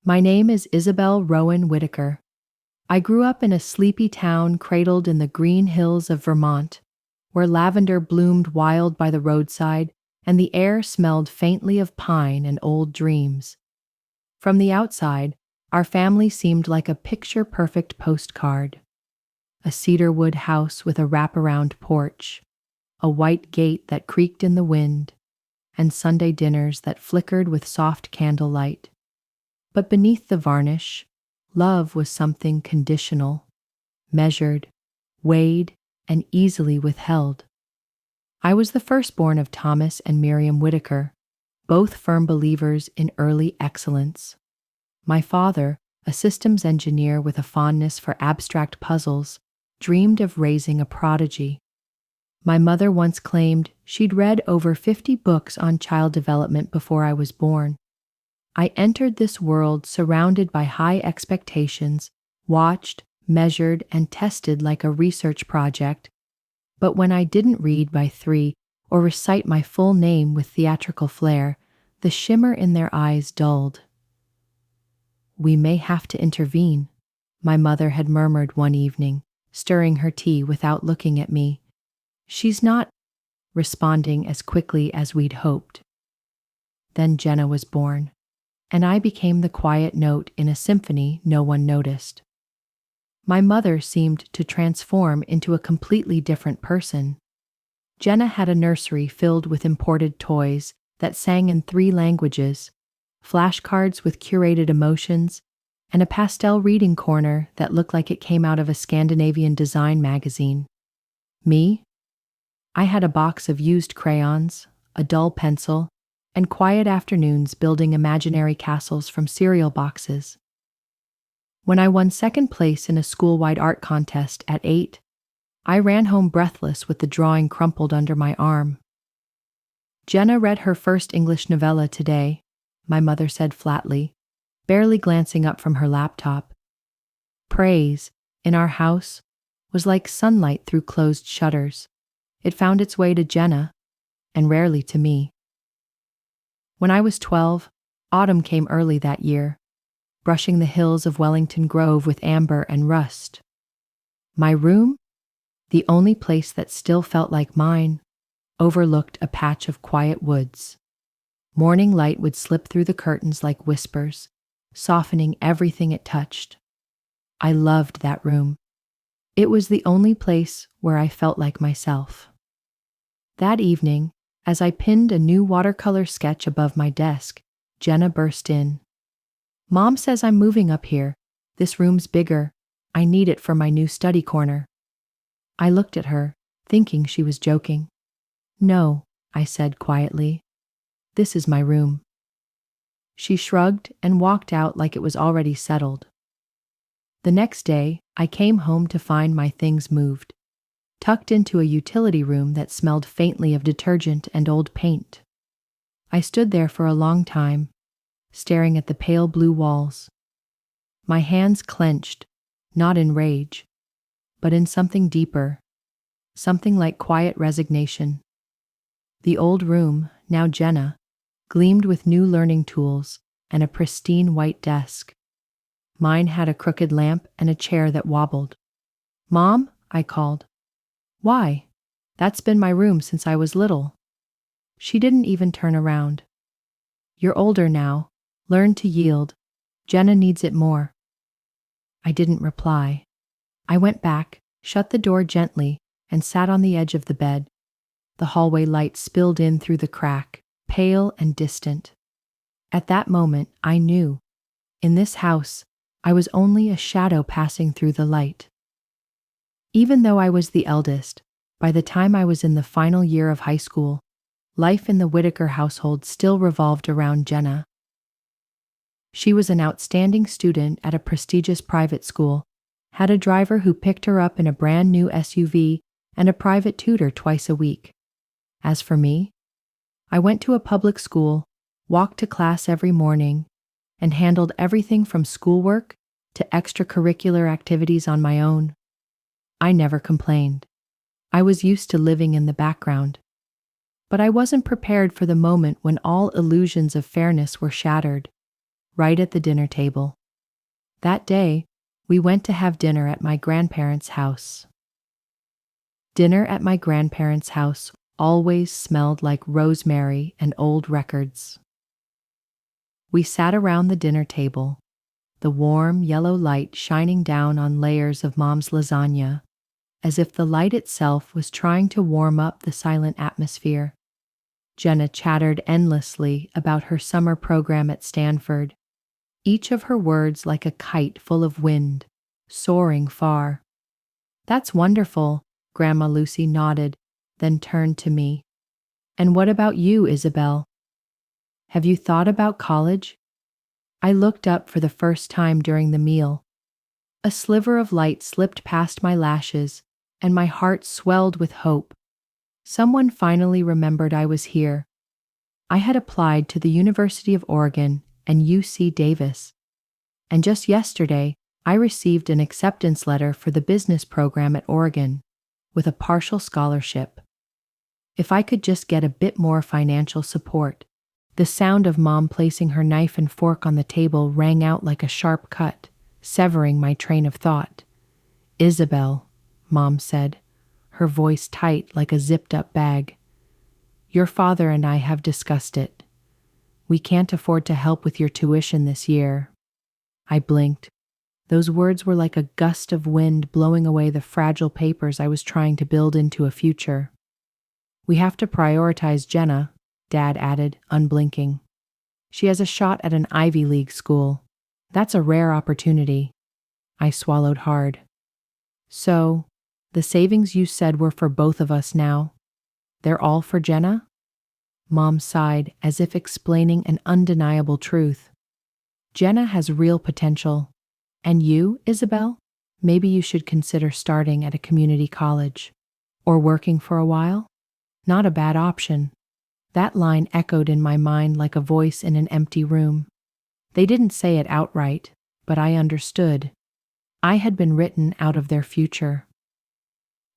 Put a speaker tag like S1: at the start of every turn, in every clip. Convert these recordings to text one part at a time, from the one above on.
S1: My name is Isabel Rowan Whitaker. I grew up in a sleepy town cradled in the green hills of Vermont, where lavender bloomed wild by the roadside and the air smelled faintly of pine and old dreams. From the outside, our family seemed like a picture-perfect postcard. A cedarwood house with a wraparound porch, a white gate that creaked in the wind, and Sunday dinners that flickered with soft candlelight. But beneath the varnish, love was something conditional, measured, weighed, and easily withheld. I was the firstborn of Thomas and Miriam Whitaker, both firm believers in early excellence. My father, a systems engineer with a fondness for abstract puzzles, dreamed of raising a prodigy. My mother once claimed she'd read over 50 books on child development before I was born. I entered this world surrounded by high expectations, watched, measured, and tested like a research project. But when I didn't read by 3 or recite my full name with theatrical flair, the shimmer in their eyes dulled. "We may have to intervene," my mother had murmured one evening, stirring her tea without looking at me. "She's not," responding as quickly as we'd hoped. Then Jenna was born, and I became the quiet note in a symphony no one noticed. My mother seemed to transform into a completely different person. Jenna had a nursery filled with imported toys that sang in 3 languages, flashcards with curated emotions, and a pastel reading corner that looked like it came out of a Scandinavian design magazine. Me? I had a box of used crayons, a dull pencil, and quiet afternoons building imaginary castles from cereal boxes. When I won second place in a school-wide art contest at 8, I ran home breathless with the drawing crumpled under my arm. "Jenna read her first English novella today," my mother said flatly, barely glancing up from her laptop. Praise, in our house, was like sunlight through closed shutters. It found its way to Jenna, and rarely to me. When I was 12, autumn came early that year, brushing the hills of Wellington Grove with amber and rust. My room, the only place that still felt like mine, overlooked a patch of quiet woods. Morning light would slip through the curtains like whispers, softening everything it touched. I loved that room. It was the only place where I felt like myself. That evening, as I pinned a new watercolor sketch above my desk, Jenna burst in. "Mom says I'm moving up here. This room's bigger. I need it for my new study corner." I looked at her, thinking she was joking. "No," I said quietly. "This is my room." She shrugged and walked out like it was already settled. The next day, I came home to find my things moved, tucked into a utility room that smelled faintly of detergent and old paint. I stood there for a long time, staring at the pale blue walls. My hands clenched, not in rage, but in something deeper, something like quiet resignation. The old room, now Jenna, gleamed with new learning tools and a pristine white desk. Mine had a crooked lamp and a chair that wobbled. "Mom?" I called. "Why? That's been my room since I was little." She didn't even turn around. "You're older now. Learn to yield. Jenna needs it more." I didn't reply. I went back, shut the door gently, and sat on the edge of the bed. The hallway light spilled in through the crack, pale and distant. At that moment, I knew. In this house, I was only a shadow passing through the light. Even though I was the eldest, by the time I was in the final year of high school, life in the Whitaker household still revolved around Jenna. She was an outstanding student at a prestigious private school, had a driver who picked her up in a brand new SUV, and a private tutor twice a week. As for me, I went to a public school, walked to class every morning, and handled everything from schoolwork to extracurricular activities on my own. I never complained. I was used to living in the background. But I wasn't prepared for the moment when all illusions of fairness were shattered. right at the dinner table. That day, we went to have dinner at my grandparents' house. Dinner at my grandparents' house always smelled like rosemary and old records. We sat around the dinner table, the warm yellow light shining down on layers of Mom's lasagna, as if the light itself was trying to warm up the silent atmosphere. Jenna chattered endlessly about her summer program at Stanford, each of her words like a kite full of wind, soaring far. "That's wonderful," Grandma Lucy nodded, then turned to me. "And what about you, Isabel? Have you thought about college?" I looked up for the first time during the meal. A sliver of light slipped past my lashes, and my heart swelled with hope. Someone finally remembered I was here. I had applied to the University of Oregon and UC Davis, and just yesterday, I received an acceptance letter for the business program at Oregon, with a partial scholarship. If I could just get a bit more financial support. The sound of Mom placing her knife and fork on the table rang out like a sharp cut, severing my train of thought. "Isabel," Mom said, her voice tight like a zipped-up bag. "Your father and I have discussed it. We can't afford to help with your tuition this year." I blinked. Those words were like a gust of wind blowing away the fragile papers I was trying to build into a future. "We have to prioritize Jenna," Dad added, unblinking. "She has a shot at an Ivy League school. That's a rare opportunity." I swallowed hard. "So, the savings you said were for both of us now. They're all for Jenna?" Mom sighed as if explaining an undeniable truth. "Jenna has real potential. And you, Isabel? Maybe you should consider starting at a community college. Or working for a while? Not a bad option." That line echoed in my mind like a voice in an empty room. They didn't say it outright, but I understood. I had been written out of their future.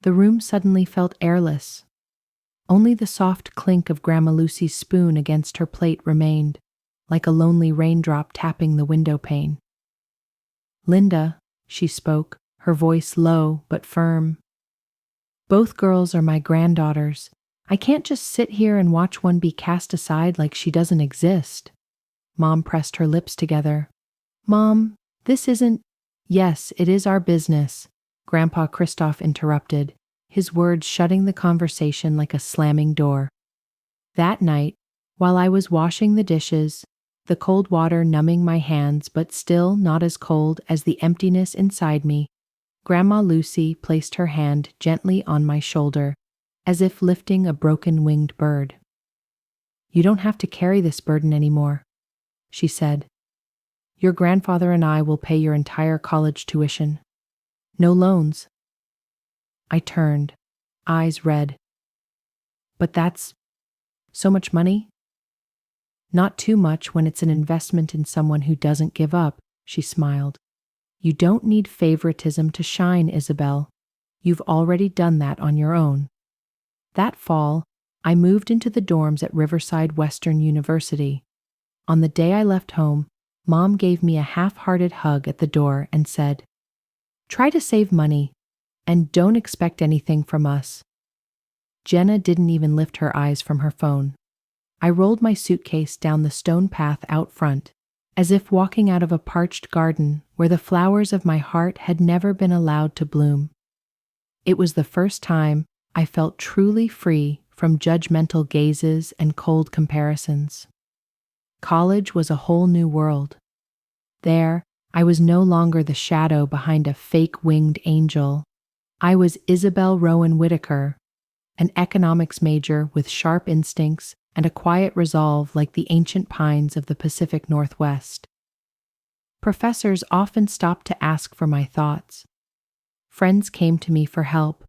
S1: The room suddenly felt airless. Only the soft clink of Grandma Lucy's spoon against her plate remained, like a lonely raindrop tapping the window pane. "Linda," she spoke, her voice low but firm. "Both girls are my granddaughters. I can't just sit here and watch one be cast aside like she doesn't exist." Mom pressed her lips together. "Mom, this isn't—" "Yes, it is our business," Grandpa Christoph interrupted, his words shutting the conversation like a slamming door. That night, while I was washing the dishes, the cold water numbing my hands but still not as cold as the emptiness inside me, Grandma Lucy placed her hand gently on my shoulder, as if lifting a broken-winged bird. "You don't have to carry this burden anymore," she said. "Your grandfather and I will pay your entire college tuition. No loans." I turned, eyes red. "But that's so much money?" "Not too much when it's an investment in someone who doesn't give up," she smiled. "You don't need favoritism to shine, Isabel. You've already done that on your own." That fall, I moved into the dorms at Riverside Western University. On the day I left home, Mom gave me a half-hearted hug at the door and said, "Try to save money, and don't expect anything from us." Jenna didn't even lift her eyes from her phone. I rolled my suitcase down the stone path out front, as if walking out of a parched garden where the flowers of my heart had never been allowed to bloom. It was the first time I felt truly free from judgmental gazes and cold comparisons. College was a whole new world. There, I was no longer the shadow behind a fake winged angel. I was Isabel Rowan Whitaker, an economics major with sharp instincts and a quiet resolve like the ancient pines of the Pacific Northwest. Professors often stopped to ask for my thoughts. Friends came to me for help.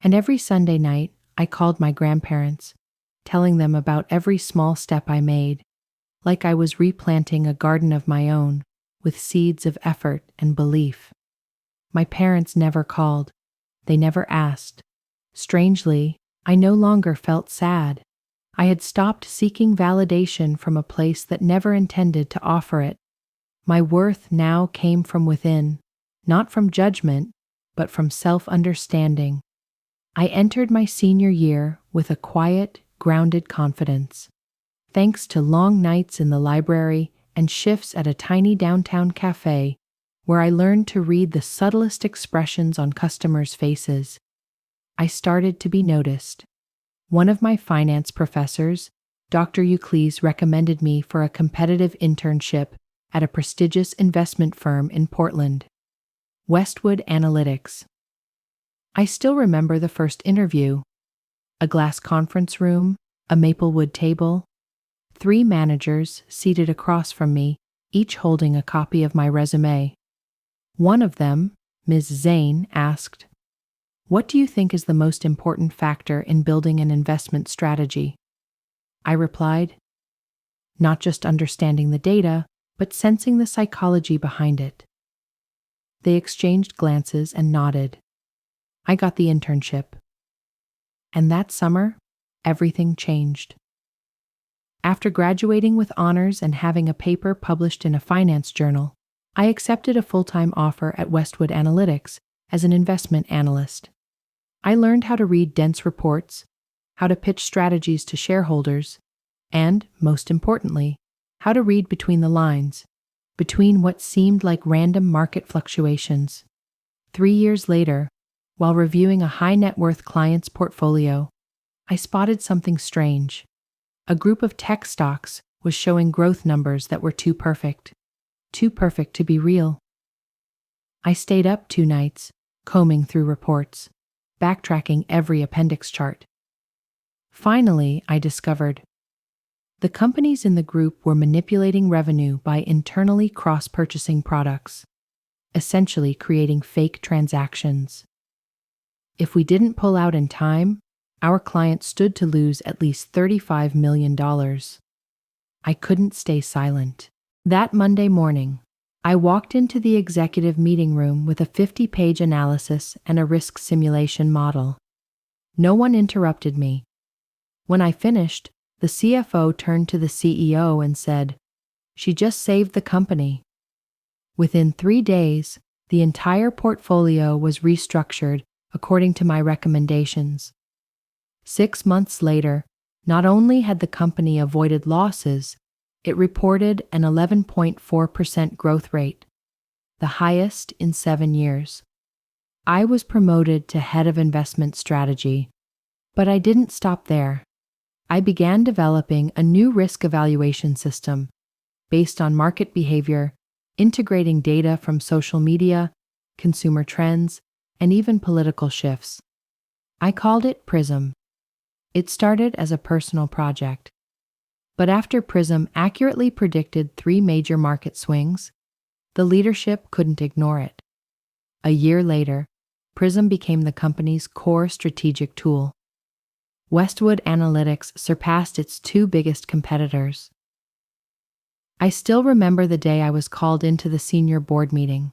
S1: And every Sunday night, I called my grandparents, telling them about every small step I made, like I was replanting a garden of my own, with seeds of effort and belief. My parents never called. They never asked. Strangely, I no longer felt sad. I had stopped seeking validation from a place that never intended to offer it. My worth now came from within, not from judgment, but from self-understanding. I entered my senior year with a quiet, grounded confidence. Thanks to long nights in the library and shifts at a tiny downtown cafe, where I learned to read the subtlest expressions on customers' faces, I started to be noticed. One of my finance professors, Dr. Euclides, recommended me for a competitive internship at a prestigious investment firm in Portland, Westwood Analytics. I still remember the first interview: a glass conference room, a maplewood table, 3 managers seated across from me, each holding a copy of my resume. One of them, Ms. Zane, asked, "What do you think is the most important factor in building an investment strategy?" I replied, "Not just understanding the data, but sensing the psychology behind it." They exchanged glances and nodded. I got the internship. And that summer, everything changed. After graduating with honors and having a paper published in a finance journal, I accepted a full-time offer at Westwood Analytics as an investment analyst. I learned how to read dense reports, how to pitch strategies to shareholders, and, most importantly, how to read between the lines, between what seemed like random market fluctuations. 3 years later, while reviewing a high-net-worth client's portfolio, I spotted something strange. A group of tech stocks was showing growth numbers that were too perfect to be real. I stayed up 2 nights, combing through reports, backtracking every appendix chart. Finally, I discovered the companies in the group were manipulating revenue by internally cross-purchasing products, essentially creating fake transactions. If we didn't pull out in time, our client stood to lose at least $35 million. I couldn't stay silent. That Monday morning, I walked into the executive meeting room with a 50-page analysis and a risk simulation model. No one interrupted me. When I finished, the CFO turned to the CEO and said, "She just saved the company." Within 3 days, the entire portfolio was restructured according to my recommendations. 6 months later, not only had the company avoided losses, it reported an 11.4% growth rate, the highest in 7 years. I was promoted to head of investment strategy, but I didn't stop there. I began developing a new risk evaluation system based on market behavior, integrating data from social media, consumer trends, and even political shifts. I called it PRISM. It started as a personal project, but after PRISM accurately predicted 3 major market swings, the leadership couldn't ignore it. A year later, PRISM became the company's core strategic tool. Westwood Analytics surpassed its 2 biggest competitors. I still remember the day I was called into the senior board meeting.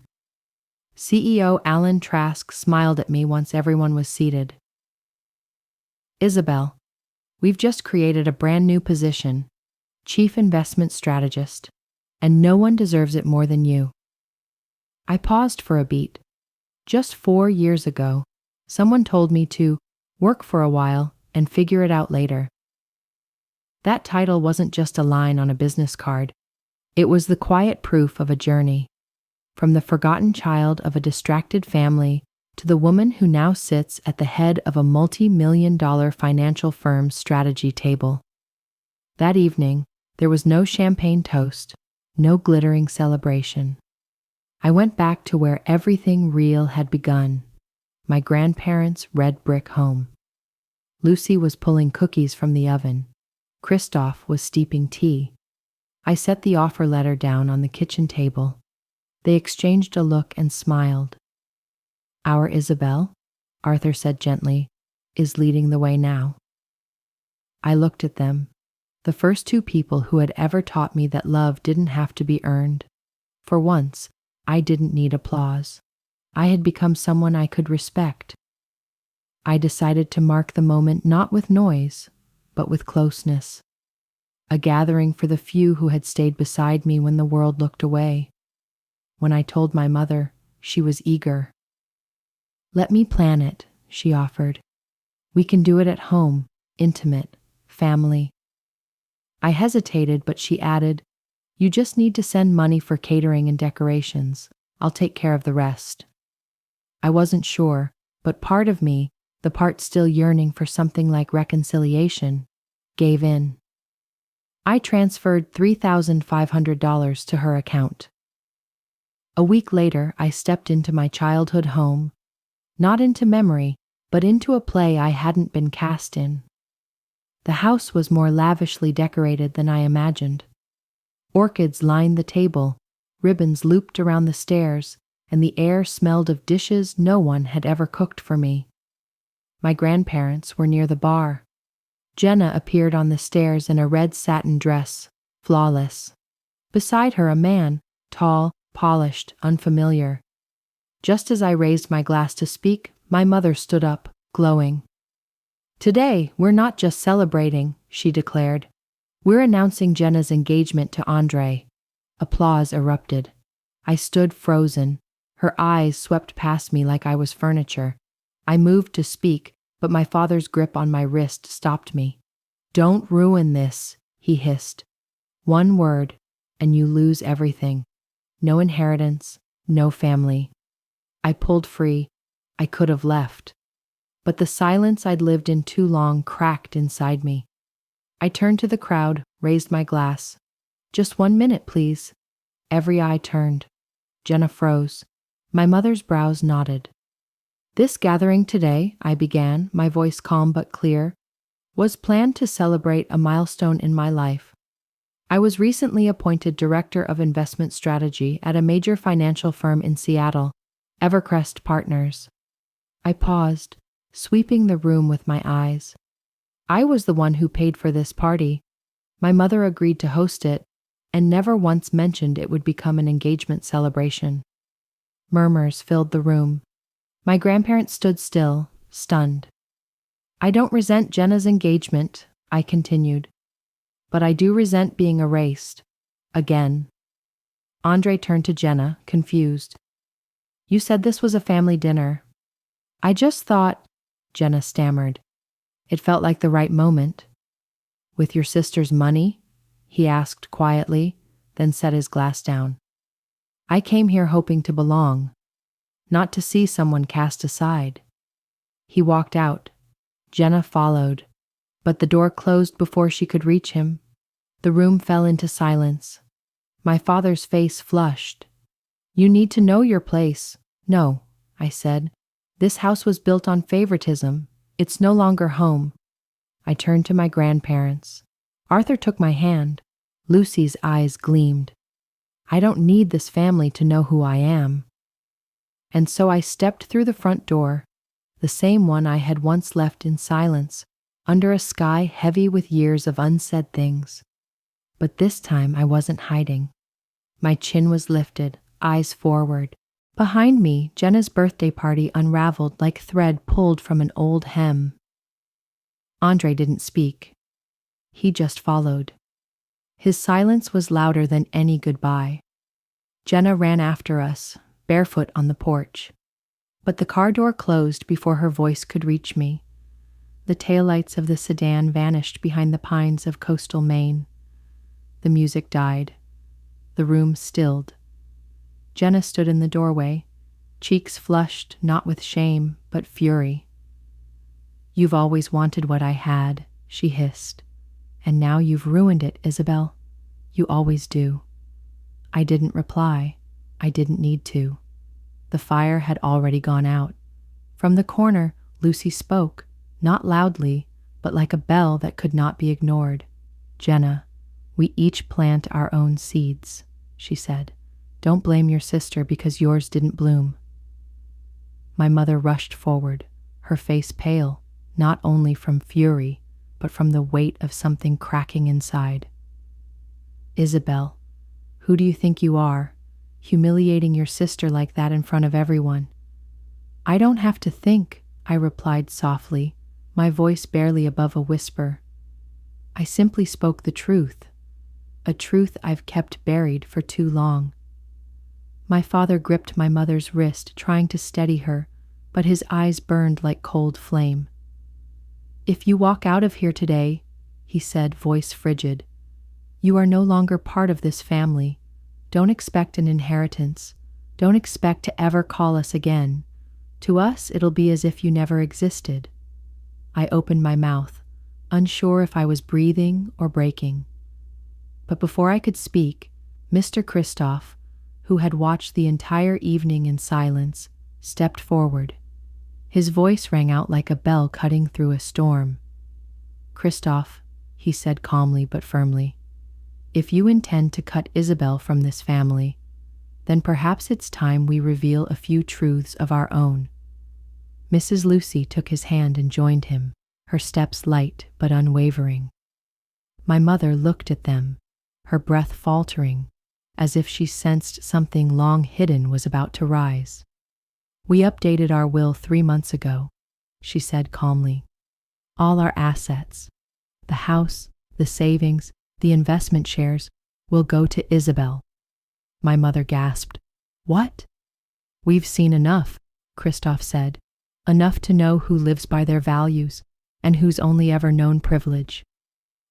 S1: CEO Alan Trask smiled at me once everyone was seated. "Isabel, we've just created a brand new position, Chief Investment Strategist, and no one deserves it more than you." I paused for a beat. Just 4 years ago, someone told me to work for a while and figure it out later. That title wasn't just a line on a business card. It was the quiet proof of a journey, from the forgotten child of a distracted family to the woman who now sits at the head of a multi-million-dollar financial firm's strategy table. That evening, there was no champagne toast, no glittering celebration. I went back to where everything real had begun, my grandparents' red brick home. Lucy was pulling cookies from the oven. Christoph was steeping tea. I set the offer letter down on the kitchen table. They exchanged a look and smiled. "Our Isabel," Arthur said gently, "is leading the way now." I looked at them, the first 2 people who had ever taught me that love didn't have to be earned. For once, I didn't need applause. I had become someone I could respect. I decided to mark the moment not with noise, but with closeness. A gathering for the few who had stayed beside me when the world looked away. When I told my mother, she was eager. "Let me plan it," she offered. "We can do it at home, intimate, family." I hesitated, but she added, "You just need to send money for catering and decorations. I'll take care of the rest." I wasn't sure, but part of me, the part still yearning for something like reconciliation, gave in. I transferred $3,500 to her account. A week later, I stepped into my childhood home, not into memory, but into a play I hadn't been cast in. The house was more lavishly decorated than I imagined. Orchids lined the table, ribbons looped around the stairs, and the air smelled of dishes no one had ever cooked for me. My grandparents were near the bar. Jenna appeared on the stairs in a red satin dress, flawless. Beside her, a man, tall, polished, unfamiliar. Just as I raised my glass to speak, my mother stood up, glowing. "Today, we're not just celebrating," she declared. "We're announcing Jenna's engagement to Andre." Applause erupted. I stood frozen. Her eyes swept past me like I was furniture. I moved to speak, but my father's grip on my wrist stopped me. "Don't ruin this," he hissed. "One word, and you lose everything. No inheritance, no family." I pulled free. I could have left. But the silence I'd lived in too long cracked inside me. I turned to the crowd, raised my glass. "Just 1 minute, please." Every eye turned. Jenna froze. My mother's brows knotted. "This gathering today," I began, my voice calm but clear, "was planned to celebrate a milestone in my life. I was recently appointed Director of Investment Strategy at a major financial firm in Seattle, Evercrest Partners." I paused, sweeping the room with my eyes. I was the one who paid for this party. My mother agreed to host it, and never once mentioned it would become an engagement celebration. Murmurs filled the room. My grandparents stood still, stunned. "I don't resent Jenna's engagement," I continued, "but I do resent being erased. Again." Andre turned to Jenna, confused. "You said this was a family dinner." "I just thought," Jenna stammered. "It felt like the right moment." "With your sister's money?" he asked quietly, then set his glass down. "I came here hoping to belong, not to see someone cast aside." He walked out. Jenna followed, but the door closed before she could reach him. The room fell into silence. My father's face flushed. "You need to know your place." "No," I said. "This house was built on favoritism. It's no longer home." I turned to my grandparents. Arthur took my hand. Lucy's eyes gleamed. "I don't need this family to know who I am." And so I stepped through the front door, the same one I had once left in silence, under a sky heavy with years of unsaid things. But this time I wasn't hiding. My chin was lifted, eyes forward. Behind me, Jenna's birthday party unraveled like thread pulled from an old hem. Andre didn't speak. He just followed. His silence was louder than any goodbye. Jenna ran after us, barefoot on the porch. But the car door closed before her voice could reach me. The taillights of the sedan vanished behind the pines of coastal Maine. The music died. The room stilled. Jenna stood in the doorway, cheeks flushed not with shame, but fury. "You've always wanted what I had," she hissed. "And now you've ruined it, Isabel. You always do." I didn't reply. I didn't need to. The fire had already gone out. From the corner, Lucy spoke, not loudly, but like a bell that could not be ignored. "Jenna, we each plant our own seeds," she said. "Don't blame your sister because yours didn't bloom." My mother rushed forward, her face pale, not only from fury, but from the weight of something cracking inside. "Isabel, who do you think you are, humiliating your sister like that in front of everyone?" "I don't have to think," I replied softly, my voice barely above a whisper. "I simply spoke the truth, a truth I've kept buried for too long." My father gripped my mother's wrist, trying to steady her, but his eyes burned like cold flame. "If you walk out of here today," he said, voice frigid, "you are no longer part of this family. Don't expect an inheritance. Don't expect to ever call us again. To us, it'll be as if you never existed." I opened my mouth, unsure if I was breathing or breaking. But before I could speak, Mr. Kristoff, who had watched the entire evening in silence, stepped forward. His voice rang out like a bell cutting through a storm. "Kristoff," he said calmly but firmly, "if you intend to cut Isabel from this family, then perhaps it's time we reveal a few truths of our own." Mrs. Lucy took his hand and joined him, her steps light but unwavering. My mother looked at them, her breath faltering, as if she sensed something long hidden was about to rise. "We updated our will 3 months ago," she said calmly. "All our assets, the house, the savings, the investment shares, will go to Isabel." My mother gasped. "What?" "We've seen enough," Kristoff said, "enough to know who lives by their values and who's only ever known privilege."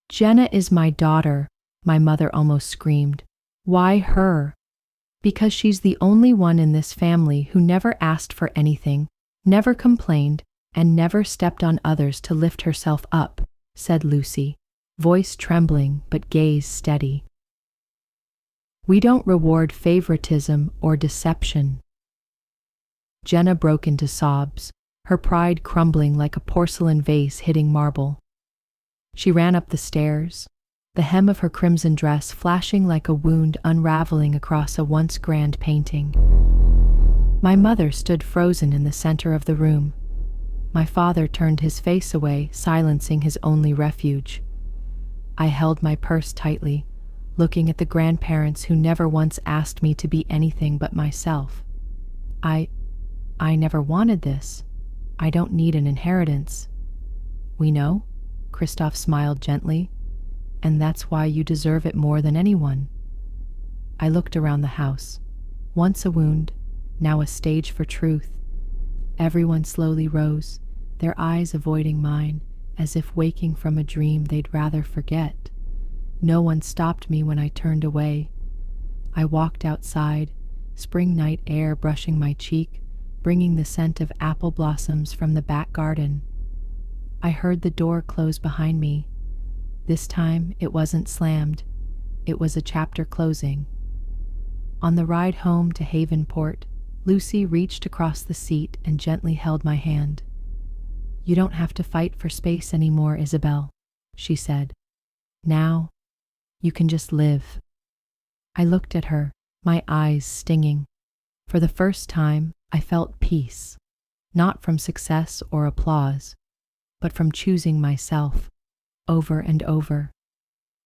S1: "Jenna is my daughter," my mother almost screamed. "Why her?" "Because she's the only one in this family who never asked for anything, never complained, and never stepped on others to lift herself up," said Lucy, voice trembling but gaze steady. "We don't reward favoritism or deception." Jenna broke into sobs, her pride crumbling like a porcelain vase hitting marble. She ran up the stairs, the hem of her crimson dress flashing like a wound unraveling across a once grand painting. My mother stood frozen in the center of the room. My father turned his face away, silencing his only refuge. I held my purse tightly, looking at the grandparents who never once asked me to be anything but myself. I never wanted this. I don't need an inheritance." "We know," Kristoff smiled gently, "and that's why you deserve it more than anyone." I looked around the house. Once a wound, now a stage for truth. Everyone slowly rose, their eyes avoiding mine, as if waking from a dream they'd rather forget. No one stopped me when I turned away. I walked outside, spring night air brushing my cheek, bringing the scent of apple blossoms from the back garden. I heard the door close behind me. This time it wasn't slammed. It was a chapter closing. On the ride home to Havenport, Lucy reached across the seat and gently held my hand. "You don't have to fight for space anymore, Isabel," she said. "Now, you can just live." I looked at her, my eyes stinging. For the first time, I felt peace, not from success or applause, but from choosing myself, over and over.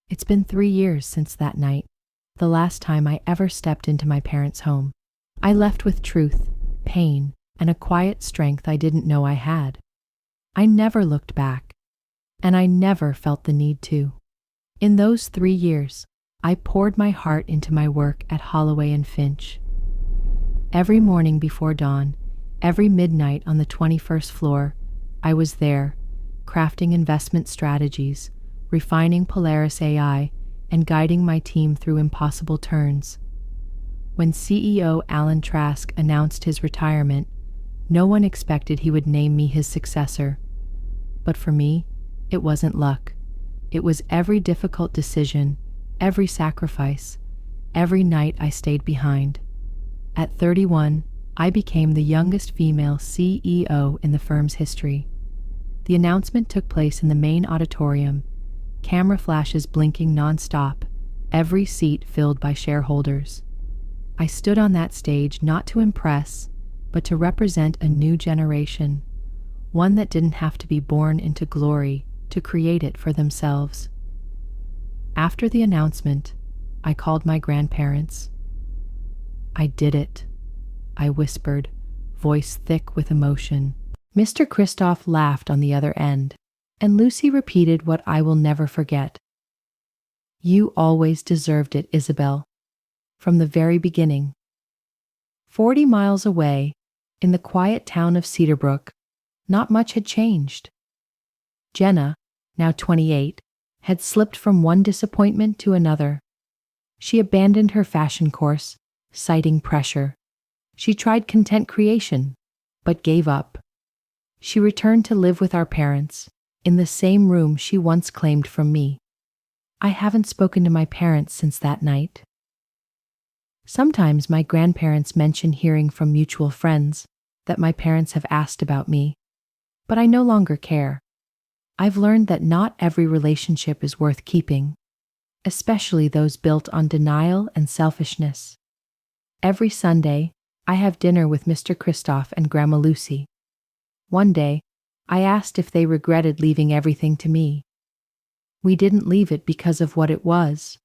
S1: It's been 3 years since that night, the last time I ever stepped into my parents' home. I left with truth, pain, and a quiet strength I didn't know I had. I never looked back, and I never felt the need to. In those 3 years, I poured my heart into my work at Holloway and Finch. Every morning before dawn, every midnight on the 21st floor, I was there, crafting investment strategies, refining Polaris AI, and guiding my team through impossible turns. When CEO Alan Trask announced his retirement, no one expected he would name me his successor. But for me, it wasn't luck. It was every difficult decision, every sacrifice, every night I stayed behind. At 31, I became the youngest female CEO in the firm's history. The announcement took place in the main auditorium, camera flashes blinking nonstop, every seat filled by shareholders. I stood on that stage not to impress, but to represent a new generation, one that didn't have to be born into glory to create it for themselves. After the announcement, I called my grandparents. "I did it," I whispered, voice thick with emotion. Mr. Kristoff laughed on the other end, and Lucy repeated what I will never forget. "You always deserved it, Isabel. From the very beginning." 40 miles away, in the quiet town of Cedarbrook, not much had changed. Jenna, now 28, had slipped from one disappointment to another. She abandoned her fashion course, citing pressure. She tried content creation, but gave up. She returned to live with our parents, in the same room she once claimed from me. I haven't spoken to my parents since that night. Sometimes my grandparents mention hearing from mutual friends that my parents have asked about me, but I no longer care. I've learned that not every relationship is worth keeping, especially those built on denial and selfishness. Every Sunday, I have dinner with Mr. Christoph and Grandma Lucy. One day, I asked if they regretted leaving everything to me. "We didn't leave it because of what it was,"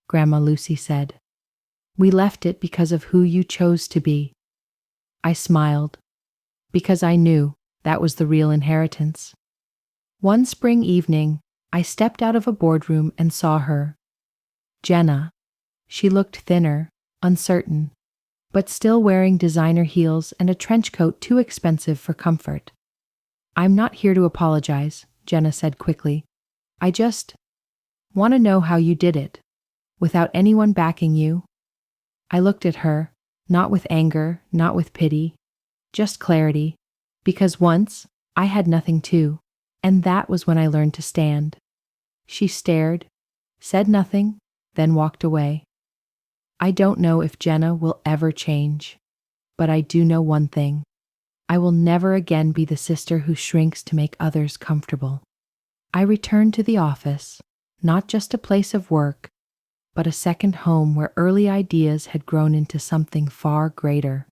S1: Grandma Lucy said. "We left it because of who you chose to be." I smiled, because I knew that was the real inheritance. One spring evening, I stepped out of a boardroom and saw her. Jenna. She looked thinner, uncertain, but still wearing designer heels and a trench coat too expensive for comfort. "I'm not here to apologize," Jenna said quickly. "I just want to know how you did it, without anyone backing you." I looked at her, not with anger, not with pity, just clarity, because once I had nothing too, and that was when I learned to stand. She stared, said nothing, then walked away. I don't know if Jenna will ever change, but I do know one thing. I will never again be the sister who shrinks to make others comfortable. I returned to the office, not just a place of work, but a second home where early ideas had grown into something far greater.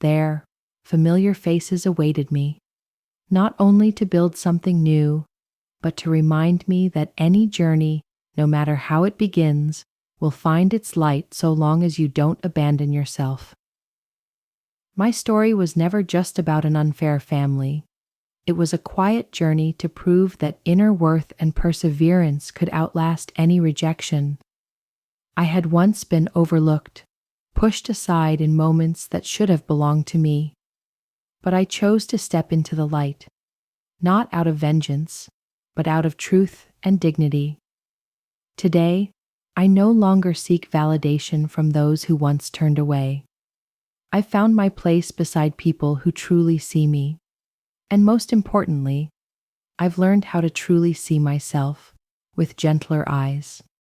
S1: There, familiar faces awaited me, not only to build something new, but to remind me that any journey, no matter how it begins, will find its light so long as you don't abandon yourself. My story was never just about an unfair family. It was a quiet journey to prove that inner worth and perseverance could outlast any rejection. I had once been overlooked, pushed aside in moments that should have belonged to me. But I chose to step into the light, not out of vengeance, but out of truth and dignity. Today, I no longer seek validation from those who once turned away. I found my place beside people who truly see me. And most importantly, I've learned how to truly see myself with gentler eyes.